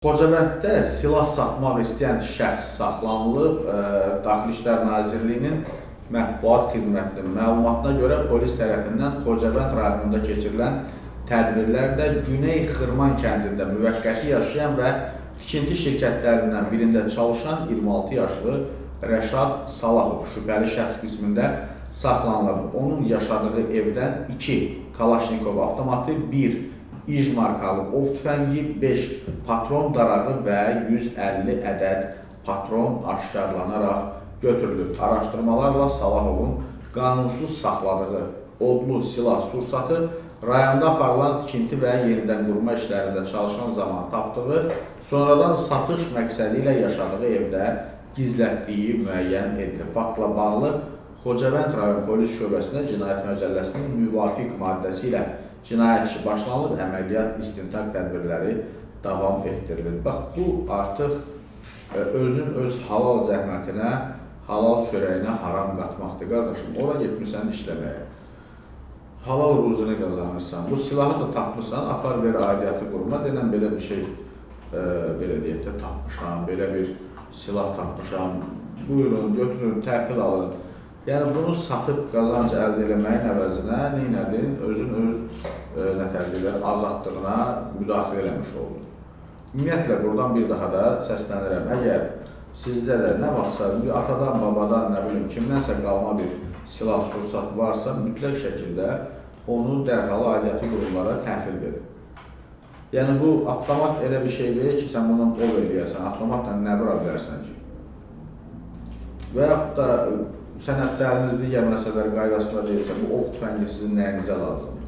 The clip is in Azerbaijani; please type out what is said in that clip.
Xocavənddə silah satmaq istəyən şəxs saxlanılıb. Daxili İşlər Nazirliyinin mətbuat xidmətinin məlumatına görə polis tərəfindən Xocavənd rayonunda keçirilən tədbirlərdə Güney Xırman kəndində müvəqqəti yaşayan və tikinti şirkətlərindən birində çalışan 26 yaşlı Rəşad Salahov şübhəli şəxs qismində saxlanılıb. Onun yaşadığı evdən 2 Kalaşnikov avtomatı, 1 İJ markalı ov tüfəngi, 5 patron darağı və 150 ədəd patron aşkarlanaraq götürülüb. Araşdırmalarla Salahovun qanunsuz saxladığı odlu silah-sursatı rayonda aparılan tikinti və yenidən qurma işlərində çalışan zaman tapdığı, sonradan satış məqsədi ilə yaşadığı evdə gizlətdiyi müəyyən edilib. Faktla bağlı Xocavənd rayon polis şöbəsinə Cinayət Məcəlləsinin müvafiq maddəsi ilə cinayət işi başlanılıb, əməliyyat istintaq tədbirləri davam etdirilir. Bax, bu artıq özün öz halal zəhmətinə, halal çörəyinə haram qatmaqdır. Qardaşım, ora getmirsən işləməyə. Halal ruzunu qazanırsan, bu silahı da tapmışsan, apar ver aidiyyatı quruma, denən belə bir şey, belə deyək də tapmışam, belə bir silah tapmışam, buyurun, götürün, təhvil alın. Yəni, bunu satıb qazanc əldə eləməyin əvəzinə neynədin? Özün öz azadlığına müdaxilə eləmiş oldun. Ümumiyyətlə, buradan bir daha da səslənirəm. Əgər sizdə də nə vaxtsa, atadan, babadan, nə bilim, kimdənsə qalma bir silah-sursat varsa, mütləq şəkildə onu dərhal aidiyyatı qurumlara təhvil verin. Yəni, bu avtomat elə bir şey verir ki, sən bundan ov eləyərsən, avtomatla nə vura bilərsən ki? Və yaxud da sənədləriniz digər məsələlər qaydasında deyilsə, bu ov tüfəngi sizin nəyinizə lazımdır?